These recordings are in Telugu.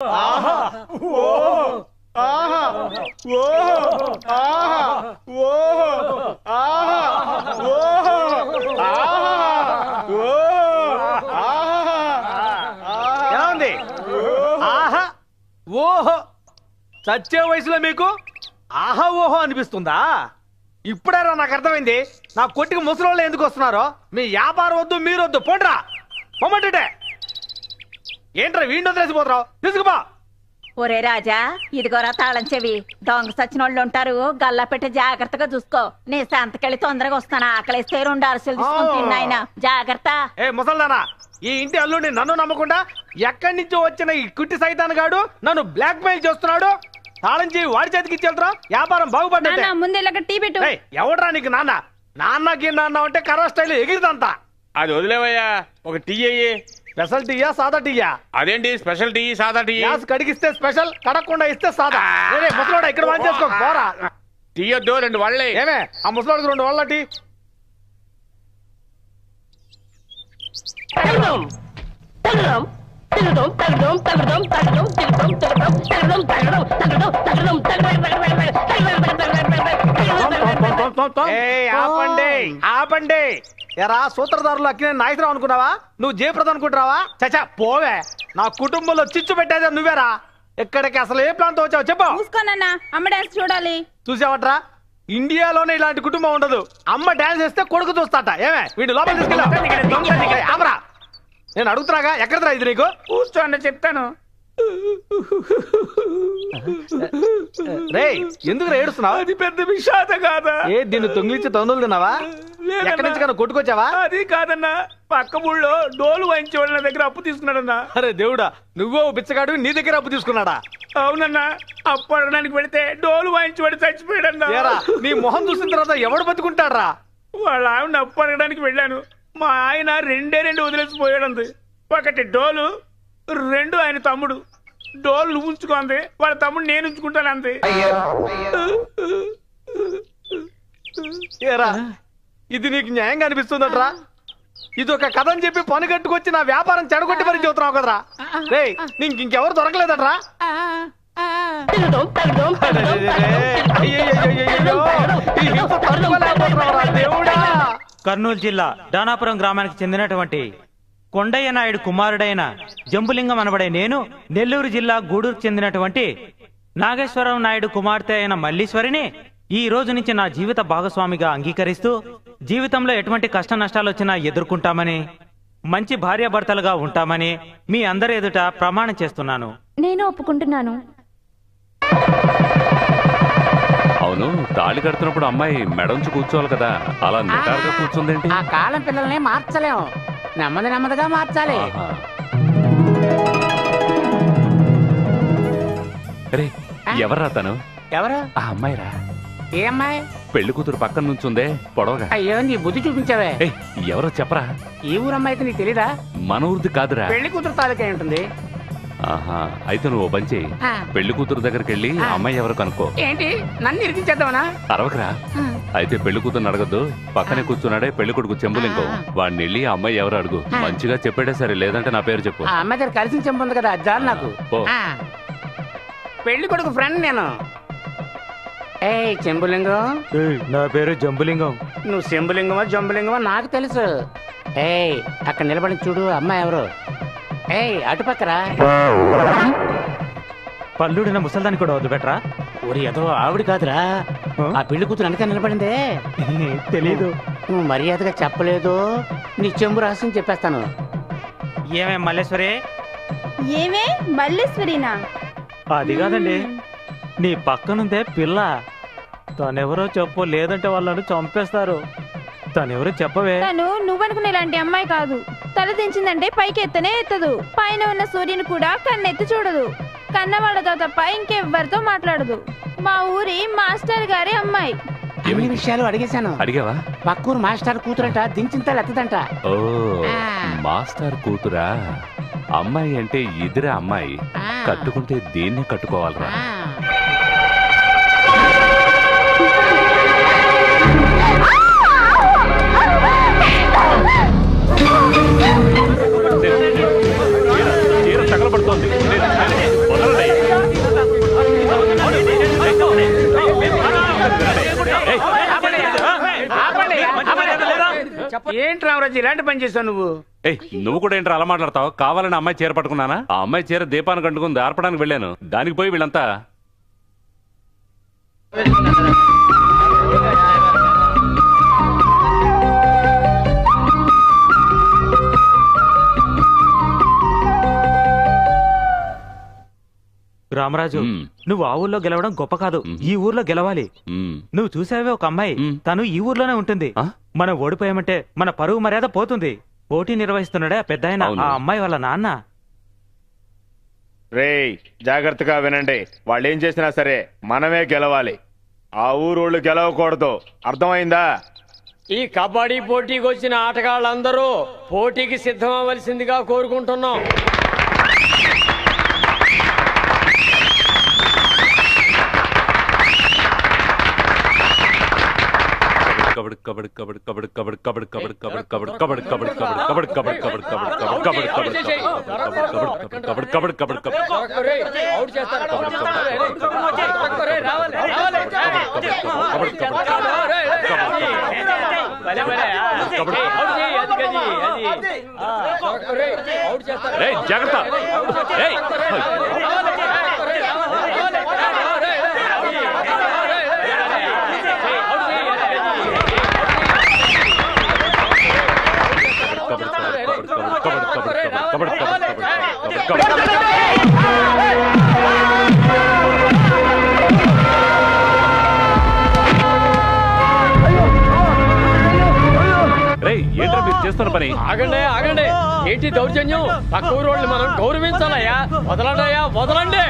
ఆహా ఓ ఆహా ఓ ఆహా ఓ ఆహా ఓ ఆహా ఎలా ఉంది? ఆహా ఓహో చచ్చే వయసులో మీకు ఆహా ఓహో అనిపిస్తుందా? ఇప్పుడేరా నాకు అర్థమైంది. నా కొట్టికి ముసలోళ్ళు ఎందుకు వస్తున్నారో. మీ వ్యాపారం వద్దు, మీరు వద్దు, పోండ్రా పొమ్మంటే. ఏంట్రా వీడిని వదిలేసిపోతున్నావు? తీసుకుపో. ఒరే రాజా, ఇదిగోరా తాళం చెవి. దొంగ సచ్చినోళ్ళు ఉంటారు, గల్లా పెట్టి జాగ్రత్తగా చూసుకో. నీ సంతకెళ్ళి తొందరగా వస్తాను. ఆకలిస్తే 2 అరసలు తీసుకుని తిన్నాయన. జాగ్రత్త. ఏ ముసల్దానా, ఈ ఇంటి అల్లుడిని నన్ను నమ్మకుండా ఎక్కడి నుంచో వచ్చిన ఈ కుట్టి సైతాన్ గాడు నన్ను బ్లాక్ మెయిల్ చేస్తున్నాడు. తాళం చెవి వాడి చేతికి ఇచ్చేళ్తారా? వ్యాపారం బాగుపడ్డా. ముందు టీ పెట్టు. ఎవడ్రా నీకు నాన్న? నాన్నకి నాన్న అంటే కర్ర స్టైల్ ఎగిరిదంతా. అది వదిలేవయ్యా, ఒక టీ అయ్యి. స్పెషల్ టీయా సాదా టీయా? అదేంటి స్పెషల్ టీ సాదా టీ? గ్యాస్ కడిగిస్తే స్పెషల్, కడగకుండా ఇస్తే సాదా. ముసలోడా ఇక్కడ వాన్ చేసుకో పోరా. టీ వద్దు, 2 వాళ్ళే. ఏమే ఆ ముసలోడికి 2 వాళ్ళ టీ. ఆపండి ఆపండి. ఎరా సూత్రధారులు అక్కినే నాయకురావు అనుకున్నావా? నువ్వు జయప్రద అనుకుంటున్నావా? చచ్చా పోవే. నా కుటుంబంలో చిచ్చు పెట్టేదే నువ్వేరా. ఎక్కడికి అసలు ఏ ప్రాంతం వచ్చావు చెప్పు. చూసుకోనన్నా, అమ్మ డాన్స్ చూడాలి. చూసావట్రా, ఇండియాలోనే ఇలాంటి కుటుంబం ఉండదు. అమ్మ డాన్స్ చేస్తే కొడుకు చూస్తాట. ఏమే వీడు లోపల తీసుకెళ్ళా. ఆమరా, నేను అడుగుతున్నాగా ఎక్కడరా ఇది నీకు? కూర్చోండి చెప్తాను. రే ఎందుకు ఏడుస్తున్నావు? అది పెద్ద విషాద కాదా? ఏ దీన్ని తొంగిలించి తొందరలు తిన్నావా? ఎక్కడి నుంచి కన్నా కొట్టుకొచ్చావా? అది కాదన్నా, పక్క ఊళ్ళో డోలు వాయించేవాళ్ళ నా దగ్గర అప్పు తీసుకున్నాడన్నా. అరే దేవుడా, నువ్వో బిచ్చగాడు నీ దగ్గర అప్పు తీసుకున్నాడా? అవునన్నా, అప్పు అడగడానికి వెళితే డోలు వాయించేవాడు చచ్చిపోయాడన్నా. నీ మొహం చూసిన తర్వాత ఎవడు బతుకుంటాడ్రా? వాళ్ళ ఆవిడ అప్పు అడగడానికి వెళ్ళాను. మా ఆయన 2 వదిలేసిపోయాడు. ఒకటి డోలు, 2 ఆయన తమ్ముడు. డోలు నువ్వు ఉంచుకోంది, వాళ్ళ తమ్ముడు నేను ఉంచుకుంటాను అంతే. ఏరా ఇది నీకు న్యాయంగా అనిపిస్తుందట్రా? ఇది ఒక కథ అని చెప్పి పని కట్టుకొచ్చి నా వ్యాపారం చెడగొట్టి మరీ చెబుతున్నావు కదరా? రే నీకు ఇంకెవరు దొరకలేదట్రా? కర్నూలు జిల్లా దానాపురం గ్రామానికి చెందినటువంటి కొండయ్య నాయుడు కుమారుడైన జంబులింగం అనబడే నేను నెల్లూరు జిల్లా గూడూరుకు చెందినటువంటి నాగేశ్వరరావు నాయుడు కుమార్తె అయిన మల్లీశ్వరిని ఈ రోజు నుంచి నా జీవిత భాగస్వామిగా అంగీకరిస్తూ జీవితంలో ఎటువంటి కష్ట నష్టాలు వచ్చినా ఎదుర్కొంటామని, మంచి భార్యాభర్తలుగా ఉంటామని మీ అందరి ఎదుట ప్రమాణం చేస్తున్నాను. నేను ఒప్పుకుంటున్నాను. అవును, తాళి కడుతున్నప్పుడు అమ్మాయి మెడంచి కూర్చోవాలి కదా, అలా నిటారుగా కూర్చుందేంటి? ఆ కాలం పిల్లల్ని మార్చలేము, నెమ్మదిగా మార్చాలి. రే ఎవర్రా తను? ఎవరు? ఆ అమ్మాయిరా. ఏ అమ్మాయి? పెళ్లి కూతురు పక్కన నుంచుందే పొడవగా. అయ్యో నీ బుద్ధి చూపించావే. ఎవరో చెప్పరా? ఈ ఊరమ్మాయి అయితే నీకు తెలీదా? మన ఊరిది కాదురా. పెళ్లి కూతురు తాలూకా ఉంటుంది. ఆహా, అయితే నువ్వు ఓ పని చెయ్యి, పెళ్లి కూతురు దగ్గరికి వెళ్ళి అమ్మాయి ఎవరు కనుక్కో. ఏంటి నన్ను ఇరికించేద్దామనా? అరవకరా. అయితే పెళ్లి కూతురు అడగద్దు, పక్కనే కూర్చున్నాడే పెళ్లి కొడుకు చెంబులింగం, వాడిని వెళ్ళి అమ్మాయి ఎవరు అడుగు. మంచిగా చెప్పాడే సరే, లేదంటే నా పేరు చెప్పు. ఆ అమ్మాయి దగ్గర కలిసి చెంపు ఉంది కదా, అది చాలు నాకు. పెళ్లి కొడుకు ఫ్రెండ్ నేను. ఏ చెంబులింగం. నా పేరు జంబులింగం. నువ్వు చెంబులింగమా జంబులింగమా నాకు తెలుసు. అక్కడ నిలబడి చూడు, అమ్మాయి ఎవరు? అటుపక్కరా. పల్లుడిన ముసల్దాన్ని కూడా వదిలిపెట్టరా? ఊరి ఏదో ఆవిడ కాదురా, ఆ పెళ్లి కూతురు వెనక నిలబడిందే. తెలీదు. నువ్వు మర్యాదగా చెప్పలేదు, నీ చెంబు రహస్యం చెప్పేస్తాను. ఏమే మల్లేశ్వరి? ఏమే మల్లేశ్వరినా? అది కాదండి, నీ పక్కనుందే పిల్ల. తనెవరో చెప్పు, లేదంటే వాళ్ళను చంపేస్తారు. తనెవరో చెప్పవే. తను నువ్వనుకునే ఇలాంటి అమ్మాయి కాదు. తల దించిందంటే పైకి ఎత్తనే ఎత్తదు. పైన ఉన్న సూర్యుని కూడా కన్నెత్తి చూడదు. కన్నవాళ్లతో తప్ప ఇంకెవ్వరితో మాట్లాడదు. మా ఊరి మాస్టర్ గారి అమ్మాయి. అన్ని విషయాలు అడిగేశాను. అడిగావా? పక్కూరు మాస్టర్ కూతురట, దించిన తల ఎత్తదంట. ఓ మాస్టర్ కూతురా? అమ్మాయి అంటే ఇదిరా అమ్మాయి. కట్టుకుంటే దీన్నే కట్టుకోవాలరా. తగలబడుతోంది. ఏంటి రామరాజు ఇలాంటి పని చేస్తావు నువ్వు? ఏయ్ నువ్వు కూడా ఏంట్రా అలా మాట్లాడతావు? కావాలని అమ్మాయి చీర పట్టుకున్నానా? ఆ అమ్మాయి చీర దీపానికి అంటుకుంది, ఆర్పడానికి వెళ్ళాను. దానికి పోయి వీళ్ళంతా రామరాజు, నువ్వు ఆ ఊర్లో గెలవడం గొప్ప కాదు, ఈ ఊర్లో గెలవాలి. నువ్వు చూసావే ఒక అమ్మాయి, తను ఈ ఊర్లోనే ఉంటుంది. మనం ఓడిపోయామంటే మన పరువు మర్యాద పోతుంది. పోటీ నిర్వహిస్తున్నాడే ఆ పెద్దాయన, ఆ అమ్మాయి వాళ్ళ నాన్న. రేయ్ జాగ్రత్తగా వినండి, వాళ్ళు ఏం చేసినా సరే మనమే గెలవాలి. ఆ ఊరోళ్ళు గెలవకూడదు, అర్థమైందా? ఈ కబడ్డీ పోటీకి వచ్చిన ఆటగాళ్ళందరూ పోటీకి సిద్ధమవలసిందిగా కోరుకుంటున్నాం. కబడ్డీ కబడ్డీ కబడ్డీ కబడ్డీ కబడ్డీ కబడ్డీ కబడ్డీ కబడ్డీ కబడ్డీ కబడ్డీ కబడ్డీ కబడ్డీ కబడ్డీ కబడ్డీ కబడ్డీ కబడ్డీ కబడ్డీ జాగ్రత్త. ఏంట్రా మీరు చేస్తున్న పని? ఆగండి ఆగండి, ఏంటి దౌర్జన్యం? పక్క ఊరోళ్ళని మనం గౌరవించాలయ్యా. వదలండియా, వదలండి.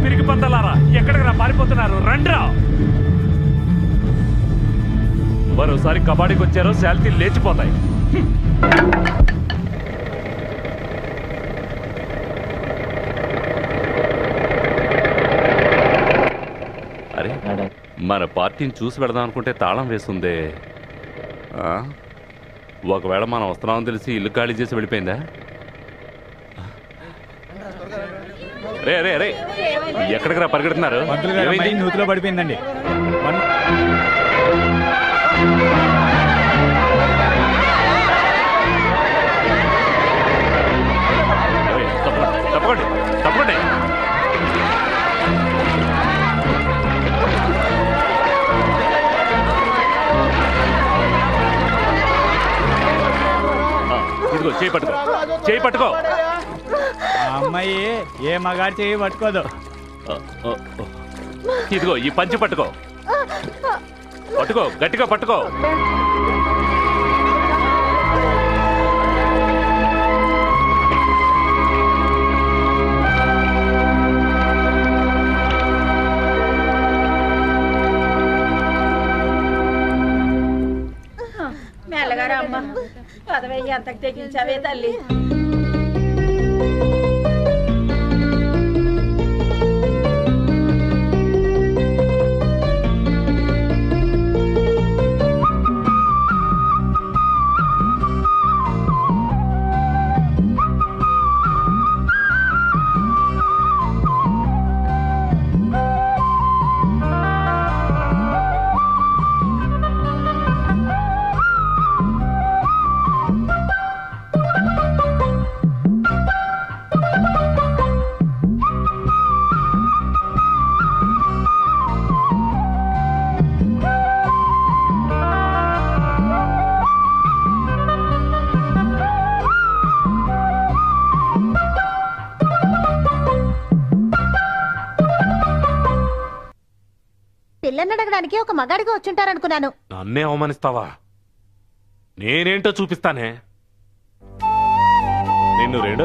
పిరికి పందలారా, ఎక్కడికి రా పారిపోతున్నారు? రండ్రా. మరోసారి కబడ్డీకి వచ్చారో శాలరీలు లేచిపోతాయి. అరే మన పార్టీని చూసి వెళదాం అనుకుంటే తాళం వేస్తుందే. ఒకవేళ మనం వస్తున్నామని తెలిసి ఇల్లు ఖాళీ చేసి వెళ్ళిపోయిందా? రే రే రే, ఎక్కడికి రా పరిగెడుతున్నారు? నూతిలో పడిపోయిందండి. తప్పకండి తప్పకండి. ఇదిగో చేయి పట్టుకో, చేయి పట్టుకో. అమ్మాయి ఏ మగాడు చేయి పట్టుకోదు. ఇదిగో ఈ పంచి పట్టుకో, పట్టుకో, గట్టిగా పట్టుకో. మెల్లగారా అమ్మ, పదవయ్యి అంతకు తెగించావే తల్లి. వదిన అడగడానికి ఒక మగాడిగా వచ్చుంటారనుకున్నాను. నన్నే అవమానిస్తావా? నేనేంటో చూపిస్తానే. నిన్ను రెండో